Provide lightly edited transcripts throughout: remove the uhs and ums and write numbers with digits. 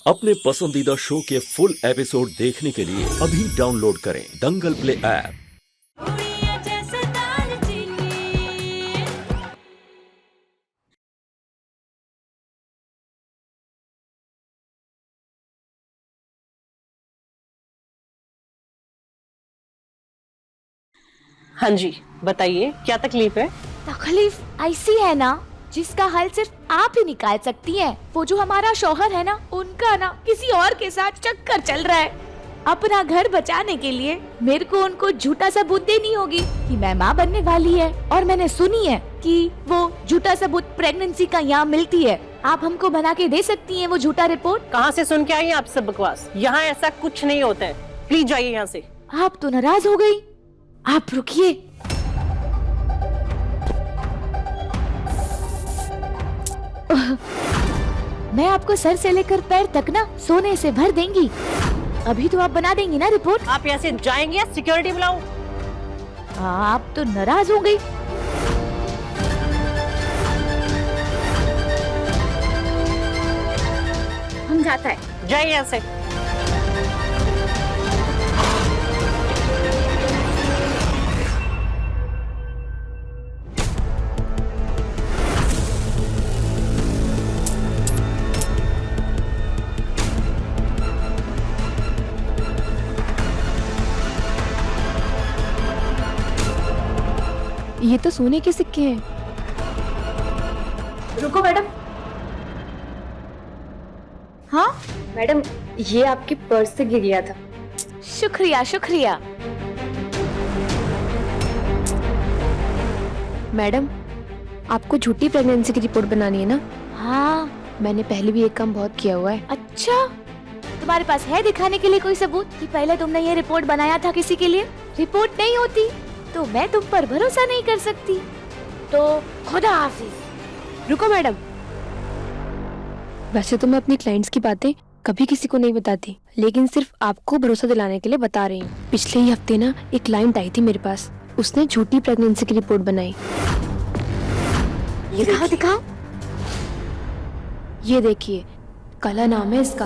अपने पसंदीदा शो के फुल एपिसोड देखने के लिए अभी डाउनलोड करें दंगल प्ले ऐप। हाँ जी, बताइए क्या तकलीफ है? तकलीफ ऐसी है ना जिसका हल सिर्फ आप ही निकाल सकती हैं। वो जो हमारा शौहर है ना, उनका ना किसी और के साथ चक्कर चल रहा है। अपना घर बचाने के लिए मेरे को उनको झूठा सबूत देनी होगी कि मैं माँ बनने वाली है, और मैंने सुनी है कि वो झूठा सबूत प्रेगनेंसी का यहाँ मिलती है। आप हमको बना के दे सकती हैं वो झूठा रिपोर्ट? कहाँ से सुन के आई आप सब बकवास? यहाँ ऐसा कुछ नहीं होता है, प्लीज जाइए यहाँ से। आप तो नाराज हो गई, आप रुकिए। मैं आपको सर से लेकर पैर तक ना सोने से भर देंगी। अभी तो आप बना देंगी ना रिपोर्ट? आप यहाँ से जाएंगे या सिक्योरिटी बुलाऊं? आप तो नाराज हो गई। हम जाता है। जाइए यहाँ से। ये तो सोने के सिक्के हैं। रुको मैडम। हाँ मैडम, ये आपके पर्स से गिर गया था। शुक्रिया शुक्रिया। मैडम, आपको झूठी प्रेगनेंसी की रिपोर्ट बनानी है ना? हाँ। मैंने पहले भी एक काम बहुत किया हुआ है। अच्छा, तुम्हारे पास है दिखाने के लिए कोई सबूत कि पहले तुमने ये रिपोर्ट बनाया था किसी के लिए? रिपोर्ट नहीं होती तो मैं तुम पर भरोसा नहीं कर सकती। तो खुदा हाफिज। रुको मैडम, वैसे तो मैं अपनी क्लाइंट्स की बातें कभी किसी को नहीं बताती, लेकिन सिर्फ आपको भरोसा दिलाने के लिए बता रही हूँ। पिछले ही हफ्ते ना एक क्लाइंट आई थी मेरे पास, उसने झूठी प्रेगनेंसी की रिपोर्ट बनाई। ये दिखाओ दिखाओ। ये देखिए, कला नाम है इसका।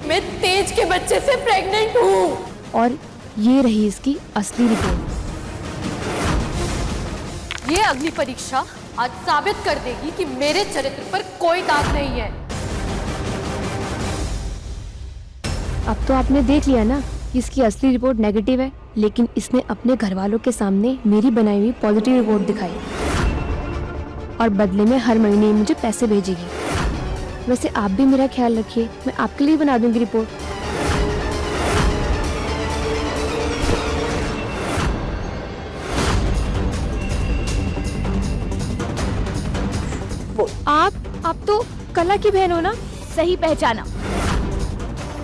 मैं तेज के बच्चे से प्रेग्नेंट हूँ। और ये रही इसकी असली रिपोर्ट। ये अग्नि परीक्षा आज साबित कर देगी कि मेरे चरित्र पर कोई दाग नहीं है। अब तो आपने देख लिया ना, इसकी असली रिपोर्ट नेगेटिव है, लेकिन इसने अपने घर वालों के सामने मेरी बनाई हुई पॉजिटिव रिपोर्ट दिखाई, और बदले में हर महीने मुझे पैसे भेजेगी। वैसे आप भी मेरा ख्याल रखिए, मैं आपके लिए बना दूंगी रिपोर्ट। आप तो कला की बहन हो ना? सही पहचाना।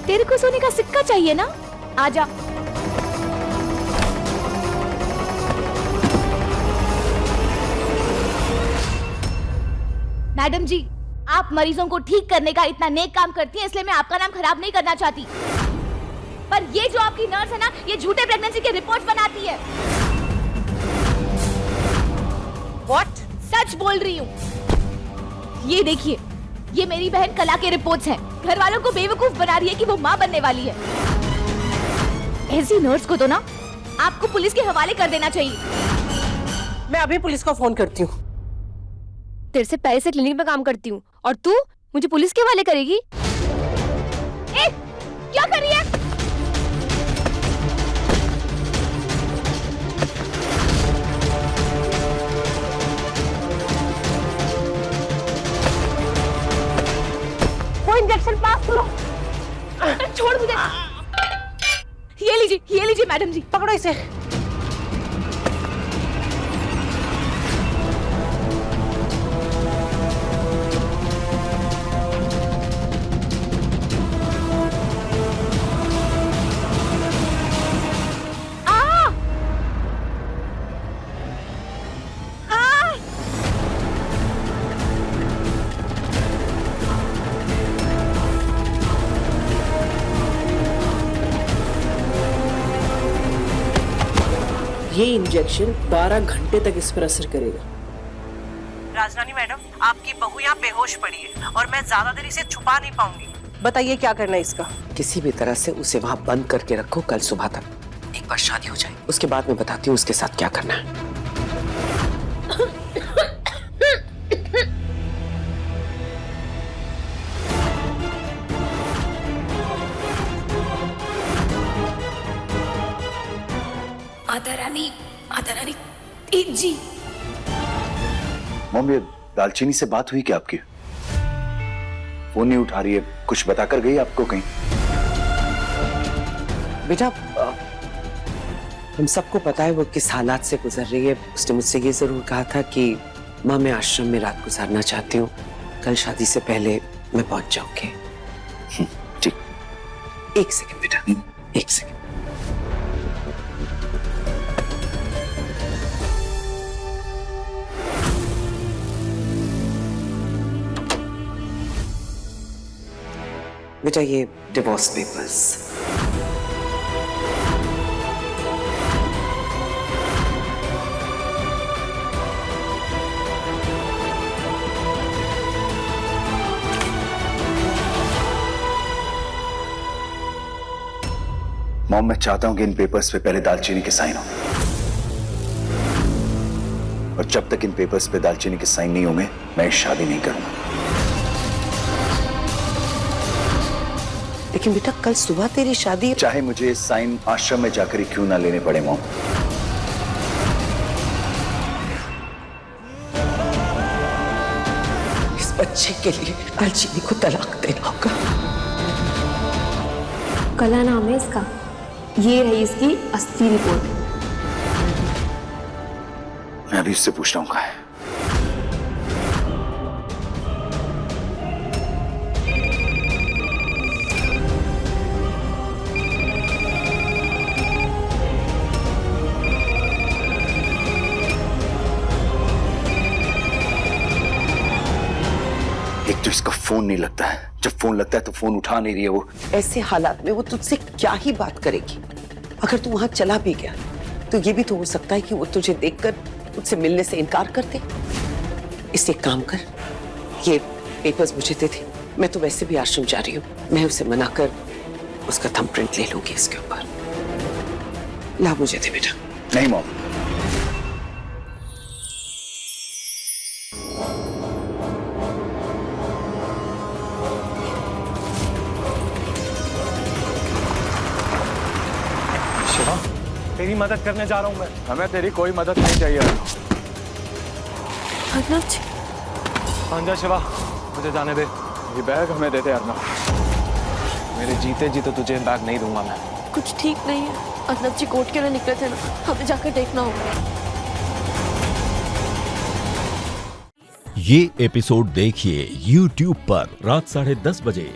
तेरे को सोने का सिक्का चाहिए ना? आजा। मैडम जी, आप मरीजों को ठीक करने का इतना नेक काम करती हैं, इसलिए मैं आपका नाम खराब नहीं करना चाहती। पर ये जो आपकी नर्स है ना, ये झूठे प्रेगनेंसी के रिपोर्ट बनाती है। What? सच बोल रही हूँ। ये देखिए, ये मेरी बहन कला के रिपोर्ट्स हैं। घर वालों को बेवकूफ बना रही है कि वो माँ बनने वाली है। ऐसी नर्स को तो ना आपको पुलिस के हवाले कर देना चाहिए। मैं अभी पुलिस को फोन करती हूँ। तेरे से पहले से क्लिनिक में काम करती हूँ, और तू मुझे पुलिस के हवाले करेगी? ए, क्या कर रही है? वो इंजेक्शन पास करो। छोड़ मुझे। ये लीजिए मैडम जी। पकड़ो इसे। ये इंजेक्शन 12 घंटे तक इस पर असर करेगा। राजरानी मैडम, आपकी बहू यहाँ बेहोश पड़ी है और मैं ज्यादा देर इसे छुपा नहीं पाऊंगी। बताइए क्या करना है इसका। किसी भी तरह से उसे वहां बंद करके रखो कल सुबह तक। एक बार शादी हो जाए उसके बाद मैं बताती हूँ उसके साथ क्या करना है। माता रानी जी। मॉम, ये दालचीनी से बात हुई क्या आपकी? फोन नहीं उठा रही है, कुछ बताकर गई आपको कहीं? बेटा हम सबको पता है वो किस हालात से गुजर रही है। उसने मुझसे ये जरूर कहा था कि माँ मैं आश्रम में रात गुजारना चाहती हूँ, कल शादी से पहले मैं पहुंच जाऊंगी। ठीक। एक सेकंड बेटा, एक सेकंड। बेटा ये डिवोर्स पेपर्स। मॉम, मैं चाहता हूं कि इन पेपर्स पे पहले दालचीनी के साइन हो, और जब तक इन पेपर्स पे दालचीनी के साइन नहीं होंगे मैं शादी नहीं करूंगा। लेकिन बेटा कल सुबह तेरी शादी है। चाहे मुझे साइन आश्रम में जाकर ही क्यों ना लेने पड़े मॉम। इस बच्चे के लिए दालचीनी को तलाक देना होगा। कला नाम है इसका। ये रही इसकी अस्थि रिपोर्ट। मैं अभी उससे पूछता हूँ कहाँ है। एक तो इसका फोन नहीं लगता है, जब फोन लगता है तो फोन उठा नहीं रही है वो। ऐसे हालात में वो तुझसे क्या ही बात करेगी। अगर तू वहां चला भी गया तो ये भी तो हो सकता है कि वो तुझे देखकर मुझसे मिलने से इनकार कर दे। इसलिए काम कर, ये पेपर्स मुझे दे दे। मैं तो वैसे भी आश्रम जा रही हूँ, मैं उसे मना कर उसका थंबप्रिंट ले लूंगी इसके ऊपर। ला मुझे दे बेटा। नहीं मॉम, शिवा, तेरी मदद करने जा रहा हूं मैं। हमें तेरी कोई मदद नहीं चाहिए। अर्नव, आंजा शिवा, मुझे जाने दे। ये बैग हमें दे दे अर्नव। मेरे जीते जी तो तुझे बैग नहीं दूंगा मैं। कुछ ठीक नहीं है। अर्नव जी कोर्ट के लिए निकले थे ना, हमें जाकर देखना होगा। ये एपिसोड देखिए YouTube पर रात 10:30 बजे।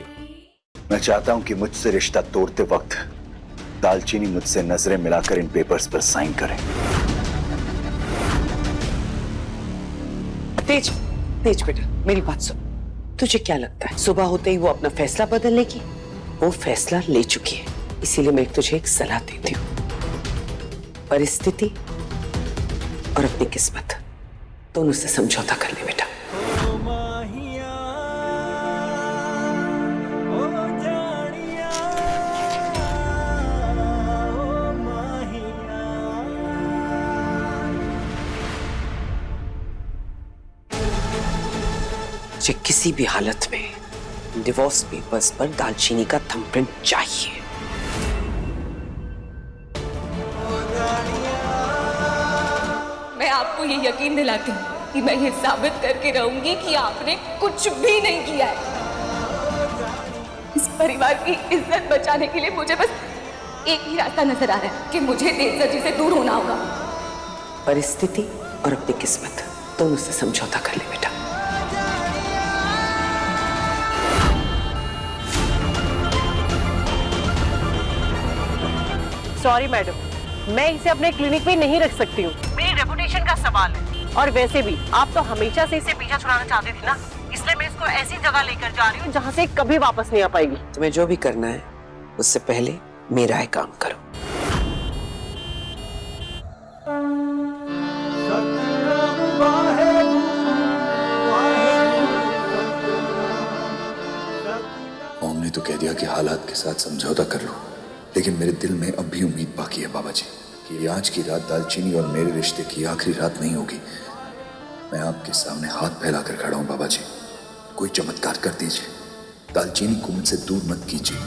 मैं चाहता हूं कि मुझसे रिश्ता तोड़ते वक्त दालचीनी मुझसे नजरें मिलाकर इन पेपर्स पर साइन करे। तेज, तेज बेटा मेरी बात सुन। तुझे क्या लगता है सुबह होते ही वो अपना फैसला बदल लेगी? वो फैसला ले चुकी है। इसीलिए मैं तुझे एक सलाह देती हूँ, परिस्थिति और अपनी किस्मत दोनों से समझौता कर ले बेटा। मुझे किसी भी हालत में डिवोर्स पेपर्स पर दालचीनी का थंबप्रिंट चाहिए। मैं आपको ये यकीन दिलाती हूँ कि मैं ये साबित करके रहूंगी कि आपने कुछ भी नहीं किया है। इस परिवार की इज्जत बचाने के लिए मुझे बस एक ही रास्ता नजर आ रहा है कि मुझे तेजा जी से दूर होना होगा। परिस्थिति और अपनी किस्मत दोनों से समझौता कर ले बेटा। सॉरी मैडम, मैं इसे अपने क्लिनिक में नहीं रख सकती हूँ। मेरी रेपुटेशन का सवाल है। और वैसे भी आप तो हमेशा से इसे पीछा छुड़ाना चाहते थे ना, इसलिए मैं इसको ऐसी जगह लेकर जा रही हूँ जहाँ से कभी वापस नहीं आ पाएगी। तुम्हें जो भी करना है उससे पहले मेरा एक काम करो। मॉम ने तो कह दिया कि हालात के साथ समझौता कर लो, लेकिन मेरे दिल में अब भी उम्मीद बाकी है बाबा जी कि आज की रात दालचीनी और मेरे रिश्ते की आखिरी रात नहीं होगी। मैं आपके सामने हाथ फैलाकर खड़ा हूं बाबा जी, कोई चमत्कार कर दीजिए, दालचीनी को मुझसे दूर मत कीजिए।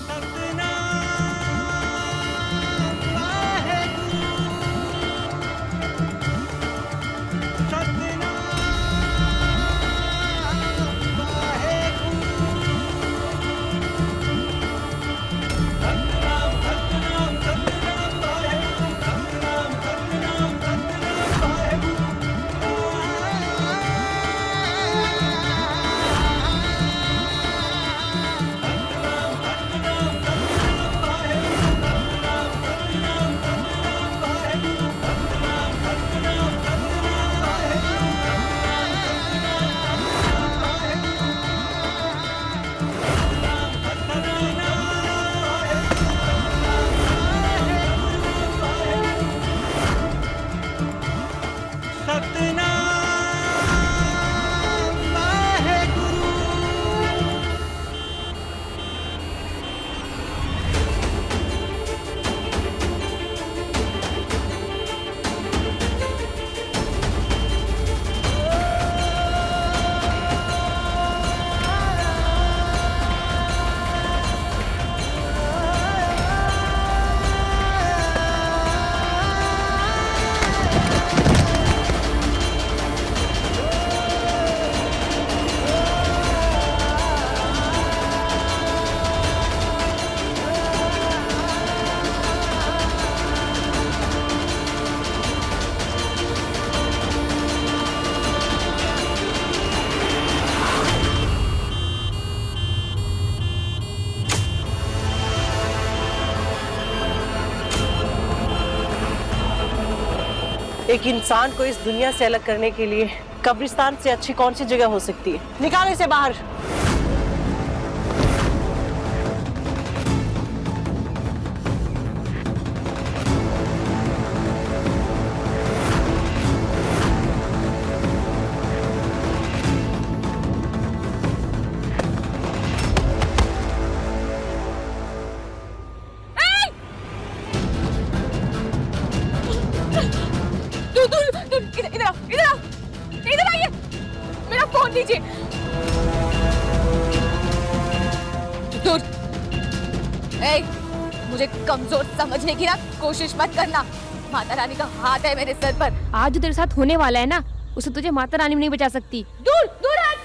एक इंसान को इस दुनिया से अलग करने के लिए कब्रिस्तान से अच्छी कौन सी जगह हो सकती है? निकालो इसे बाहर। इधर आइए, मेरा फोन लीजिए। दूर। मुझे कमजोर समझने की ना कोशिश मत करना। माता रानी का हाथ है मेरे सर पर। आज जो तेरे साथ होने वाला है ना, उसे तुझे माता रानी भी नहीं बचा सकती। दूर दूर हट।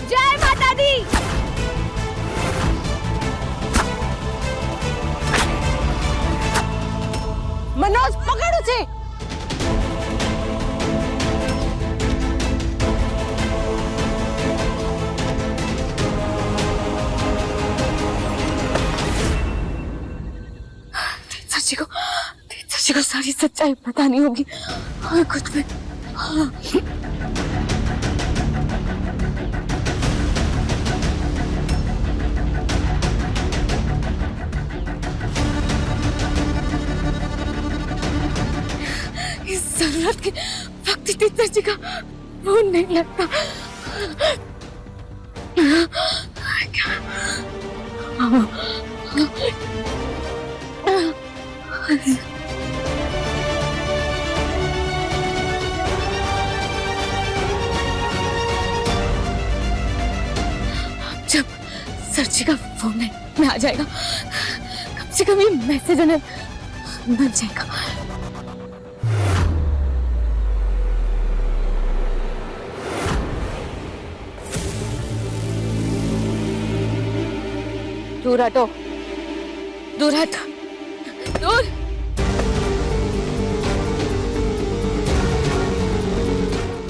जय माता दी। मनोज पकड़ उसे। सच्ची को सारी सच्चाई बतानी होगी। हमें कुछ भी इस जरूरत के वक्त टीचर जी का फोन नहीं लगता। जब सर जी का फोन में आ जाएगा, कम से कम ये मैसेज उन्हें मिल जाएगा। दूर हटो, दूर हट, दूर।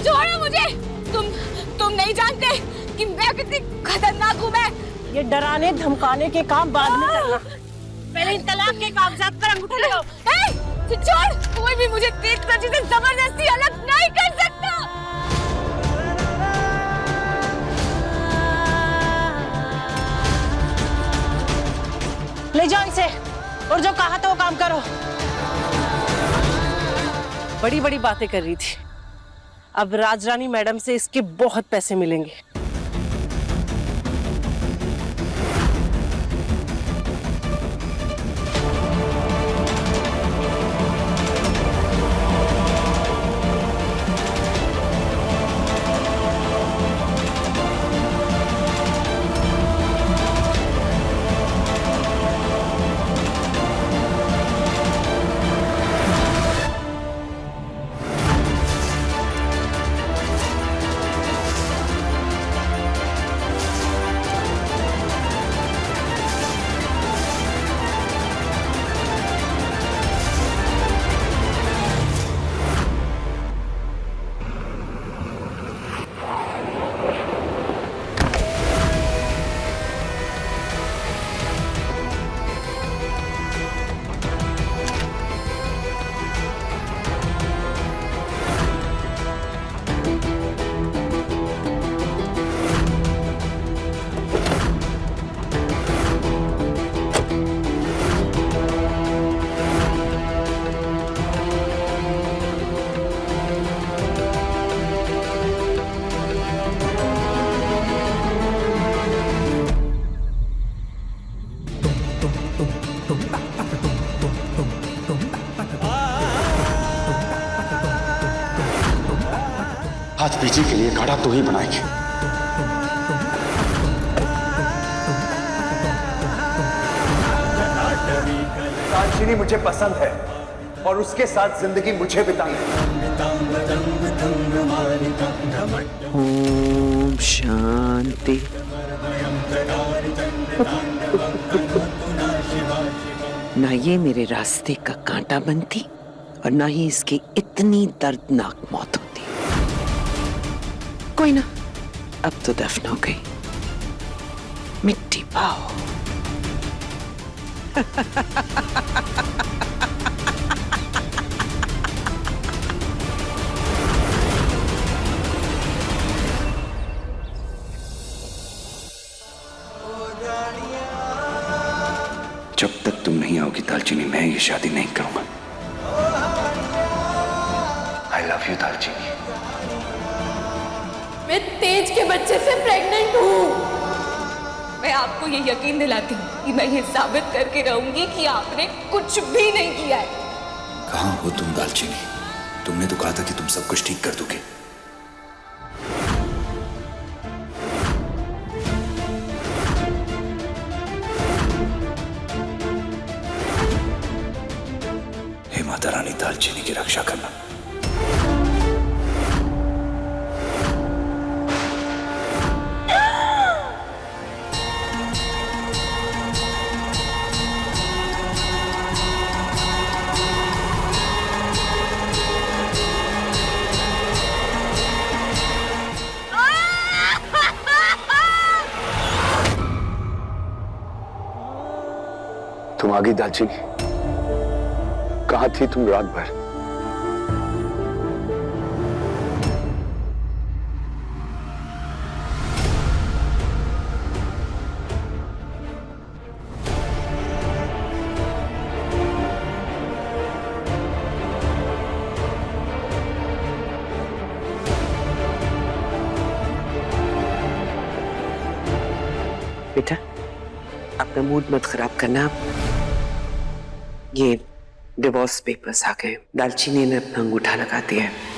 छोड़ो मुझे। तुम नहीं जानते कि मैं कितनी खतरनाक हूँ। मैं ये डराने धमकाने के काम बाद में करना, पहले इन तलाक के कागजात पर अंगूठा लगाओ। छोड़, कोई भी मुझे तेज सच्ची से जबरदस्ती अलग नहीं कर सकता। ले जाओ इसे और जो कहा था वो काम करो। बड़ी बड़ी बातें कर रही थी। अब राजरानी मैडम से इसके बहुत पैसे मिलेंगे। आज बीजी के लिए काढ़ा तू ही बनाएगी। दालचीनी मुझे पसंद है और उसके साथ जिंदगी मुझे बितानी है। ओम शांति। ना ये मेरे रास्ते का कांटा बनती और ना ही इसकी इतनी दर्दनाक मौत होती। कोई ना, अब तो दफन हो गई। मिट्टी पाओ। जब तक तुम नहीं आओगी दालचीनी, मैं ये शादी नहीं करूंगा। आई लव यू दालचीनी। मैं तेज के बच्चे से प्रेग्नेंट हूँ। मैं आपको ये यकीन दिलाती हूँ कि मैं ये साबित करके रहूंगी कि आपने कुछ भी नहीं किया है। कहाँ हो तुम दालचीनी? तुमने तो कहा था कि तुम सब कुछ ठीक कर दोगे। हे माता रानी, दालचीनी की रक्षा करना। तुम आ गई दालचीनी। कहाँ थी तुम रात भर? बेटा, अपना मूड मत खराब करना। ये डिवोर्स पेपर्स आ गए। दालचीनी ने अपना अंगूठा लगा दिया है।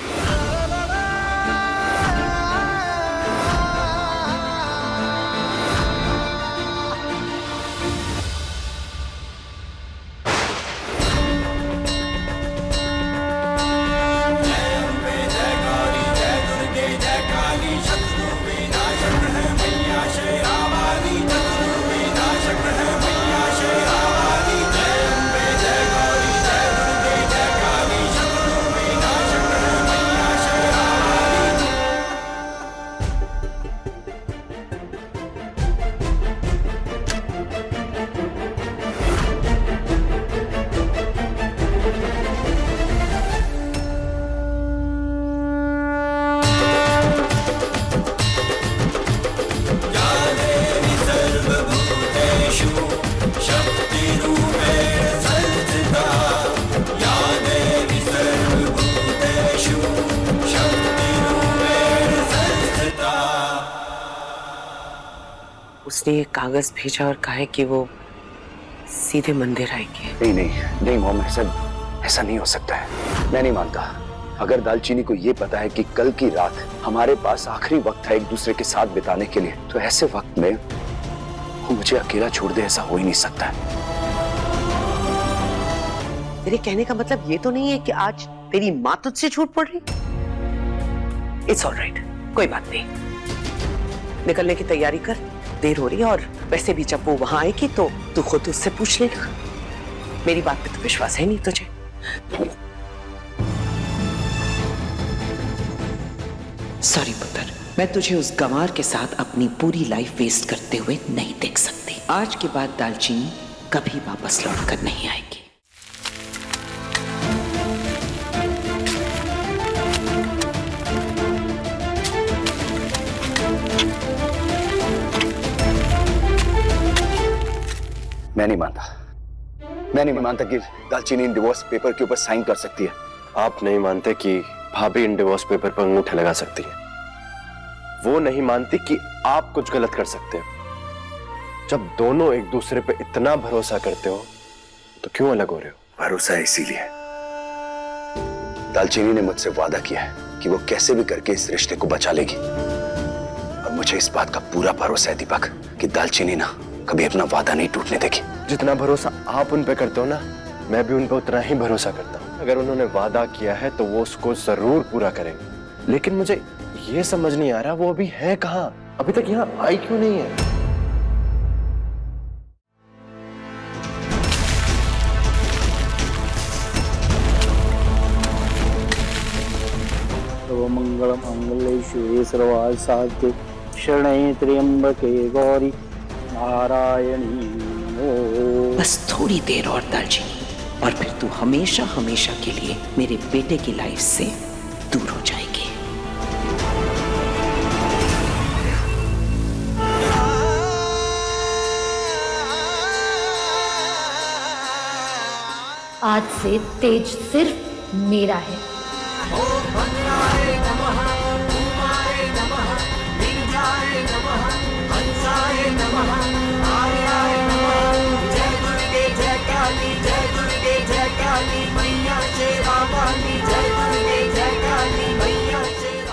उसने ये कागज भेजा और कहा है कि वो सीधे मंदिर आएगी। नहीं नहीं नहीं मॉम, ऐसा नहीं हो सकता है। मैं नहीं मानता। अगर दालचीनी को ये पता है कि कल की रात हमारे पास आखिरी वक्त है एक दूसरे के साथ बिताने के लिए, तो ऐसे वक्त में वो मुझे अकेला छोड़ दे, ऐसा हो ही नहीं सकता है। तेरे कहने का मतलब ये तो नहीं है कि आज तेरी माँ तुझसे झूठ पड़ रही? इट्स ऑलराइट, कोई बात नहीं। निकलने की तैयारी कर, देर हो रही है। और वैसे भी जब वो वहां आएगी तो तू खुद उससे पूछ लेना। मेरी बात पे तो विश्वास है नहीं तुझे। सॉरी पुत्र, मैं तुझे उस गंवार के साथ अपनी पूरी लाइफ वेस्ट करते हुए नहीं देख सकती। आज के बाद दालचीनी कभी वापस लौट कर नहीं आएगी। मैं नहीं मानता कि दालचीनी इन डिवोर्स पेपर के ऊपर साइन कर सकती है। आप नहीं मानते कि भाभी इन डिवोर्स पेपर पर अंगूठे लगा सकती है। वो नहीं मानती कि आप कुछ गलत कर सकते हो। जब दोनों एक दूसरे पे इतना भरोसा करते हो तो क्यों अलग हो रहे हो? भरोसा है इसीलिए। दालचीनी ने मुझसे वादा किया है कि वो कैसे भी करके इस रिश्ते को बचा लेगी, और मुझे इस बात का पूरा भरोसा है दीपक कि दालचीनी ना कभी अपना वादा नहीं टूटने देगी। जितना भरोसा आप उन पे करते हो ना, मैं भी उन पे उतना ही भरोसा करता हूँ। अगर उन्होंने वादा किया है तो वो उसको जरूर पूरा करेंगे। लेकिन मुझे ये समझ नहीं आ रहा वो अभी है कहाँ? अभी तक यहाँ आई क्यों नहीं है? सर्वमंगल मंगले शिवे सर्वार्थ साधिके शरणे त्र्यंबके गौरी नारायणी नमोस्तुते। बस थोड़ी देर और दालचीनी, और फिर तू हमेशा हमेशा के लिए मेरे बेटे की लाइफ से दूर हो जाएगी। आज से तेज सिर्फ मेरा है।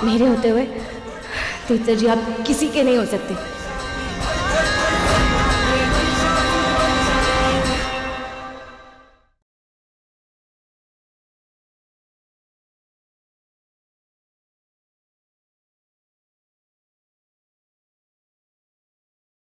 मेरे होते हुए तीर्थ जी आप किसी के नहीं हो सकते।